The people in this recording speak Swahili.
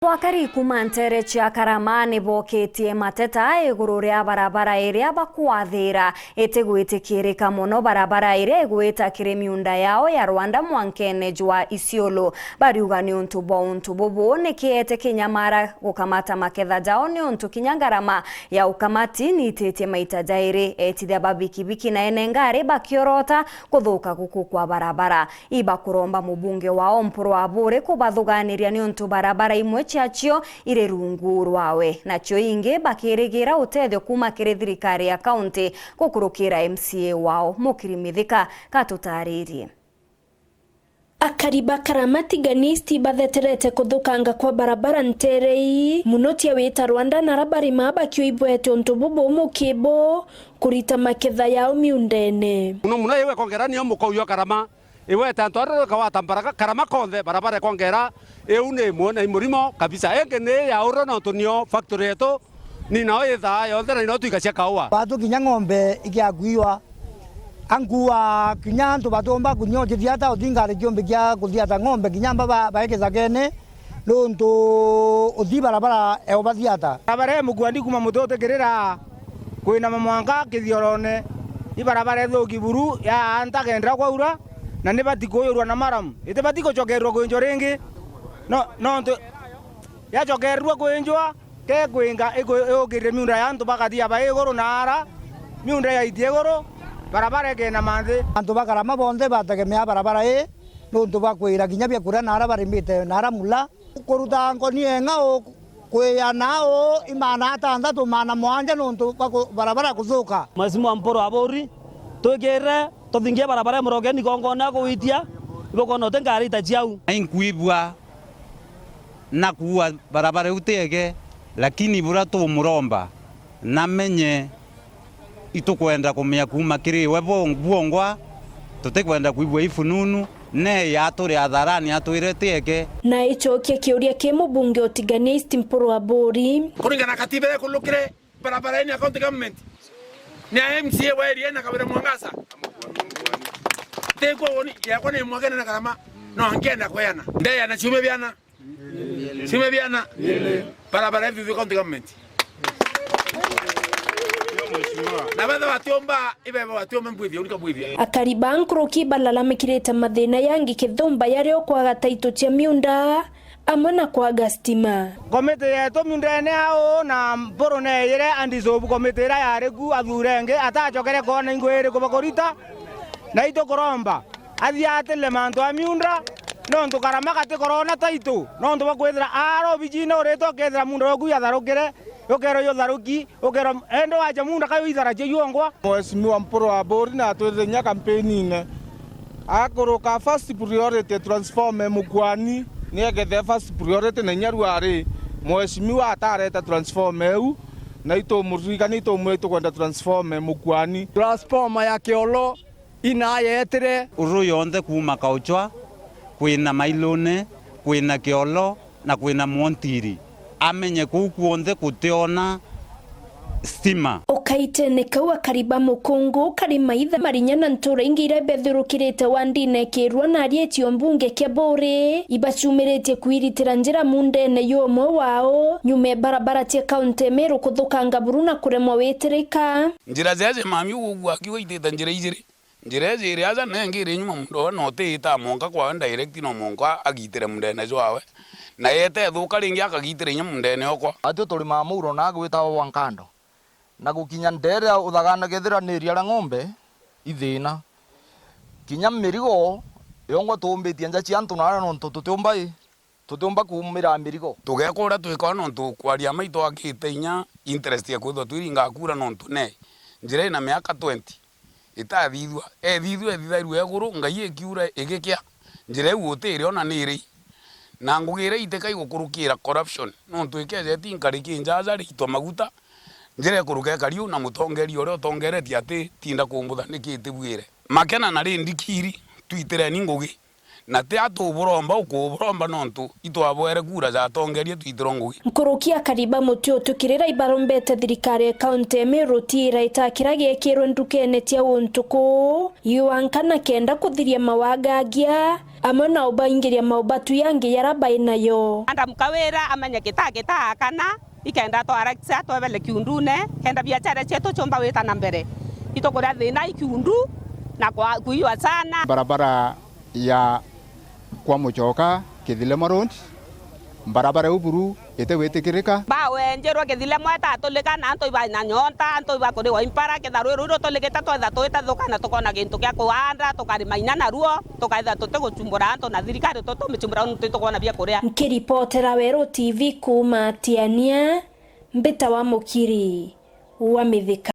Abakari kuma ntere cia Karama niboketie mateta iguru ria barabara iria bakwathira itigwitikirika muno barabara iria igwita kiri miunda yao ya Rwanda mwankene jwa Isiolo bariuga ni untu bubu nikiete kinyamara gukamata maketha jao ni untu kinyangarama ya ukamati nitetie maita jairi etithia babikibiki na enengari bakiorota kuthuka guku kwa barabara ibakuromba mubunge wao Mpuru Abure kubathuganiria ni untu barabara imwe ciacio ire rungu rwawe nacio ingi bakirigira utethio kuma kiri thirikari ya kaunti gukurukira MCA wao Mukirimithika katutaririe. Akariba Karamatiganisti batheterete kuthukanga kwa barabara nterei munotia wita Rwanda na rabari mabakio ibwete untu bubu mukibo kurita maketha yao miundene muno yewe kongerania mukoyo Karama iwe tantoro kawata baraka Karama konthe barabara kongera eune muone murimo kabisa engene ya urono tunio factory yetu ni nao itha yothe na inotuika cia kaua batu kinya ng'ombe ikiaguiwa angua kinya ntu batomba kunyoje thiata uthingare kiombe kia kuthiata ng'ombe kinya baba baekeza kene lonto uthi barabara eo bathiata barabara mugwandi kuma mutote gerera kwina mamwanga kithiorone ibarabara ethoki buru ya anta kendra kwaura na ne batikoyorwa na maram ite batiko chokerwa kwenjo ringi no nto ya chokerwa kwenjwa ke kwenga egogire miunda ya ntu bakathia baigoro nara miunda ya itiegoro barabara kena manthe antu bakarama bonde bategemea barabara nontu bakwira kinya bya kura nara barimbite nara mula kuruta ngoni enga kweya nao imana atandatu mana mwanja nontu barabara kuzuka Mheshimiwa Mpuru Abure tugere tuthingie barabara murogeni gongona kuitia ibokono tengari tajiau ainkuibwa na kuwa barabara utege lakini bura tu muromba namenye itukwenda kumya kuma kiri webo buongwa tutikwenda kuibwa ifununu ne yaturi atharani atuireteke na ichokia kiuria ke mubunge Otiganisti Mpuru Abure kuringana katiba ya kulukire barabara ni county government ni MCA wa area na kabira mwangasa teko woni ya kone mwagene na Karama no angenda kwena ndeya na chume byana barabara hivi county government Akariba nkroki balalamikirite mathina yangi kithumba yario kwaga taito cia miunda amwe na kwaga stima komite yetu miundene ao na Mpuru ne yire andizobu komite ira yaregu athurenge atachokere kona ingwere kubakorita na ito koromba athiatele mantu a miunda nontu Karama kati korona taito nontu bakwethira aro bijina ureto kethira munda oku yatharukire okero yo dharuki okero endo aja munda kayo ithara je yongwa Mheshimiwa Mpuru Abure na twethenya campaign ine akoroka first priority transform mukwani ni egethe first priority na nyaruari Mheshimiwa atareta transform eu na ito murika ni ito mweto kwenda transform mukwani transformer ya Kiolo inayetere uru yonde kuma kauchwa kwina Mailone kwina Kiolo na kwina Montiri amenye kukuonde kuteona stima okaitene kawa Kariba mukungu karima itha marinyana ntura ingira bethurukirite wandine kirwa na arietio mbunge kia Abure ibachumirite kuiritira njira mundene yomo wao nyume barabara tia kaunti Meru kuthukanga buruna kuremwa wetereka njira zeze mami ugwa kiwaitita njira ijiri njira ziri aza nengire nyuma mundo no tita monka kwa direct no monka agitire mundene jwawe na yete thuka ringi akagitire nya mundene okwa atyo tuli mamuro na gwita wankando na gukinya ndere uthagana gethira ni ria ng'ombe ithina kinya mirigo yongwa tumbitie nja cia antu na no tutumba kumira mirigo tugekora twikona no tukwaria maito akite nya interest ya kwitho twiringa kura no tune njira ina miaka 20 itathithwa ethithairu eguru ngai ekiura egekia njira uotire ona niri na ngugire iteka igukurukira corruption no twikeje tinkari kinjaza ritwa maguta njire kuruke kariu na mutongeri ore utongeretie ati tinda kumbutha nikitibwire makena na rindikiri twitire ni ngugi na te atuburomba ukuburomba nontu itwabwere kura za tongerie twitirongugi Nkurukia Kariba muti utukirira ibarombete thirikari ya kaunti ya Meru tira itakira gekirwe ndukene tia untuku yuankana kenda kuthiria mawagagia amwe na ubaingiria maubatu yangi yarabaina yo anda mukawira amanya kita kana ikenda twarakisa twebele kiundune kenda biachara chetu chomba weta na mbere itokoria thina ikiundu na kwa kuiwa sana barabara ya kwa Muchoka Kithilemo Road barabara uburu etewetikirika bawe njerwa Kithilemo tatulika na anto iba na nyonta anto iba kuri wa impara ketharu ruro toliketa twetha twita thukana tukona gintu kia kuanda tukarima inana ruo tukaitha tutiguchumbura anto na thirikari tutumichumbura ntu tukona bia kuria nkiripotera Wero TV kuma Tiania Mbita wa Mukiri wa Mithika.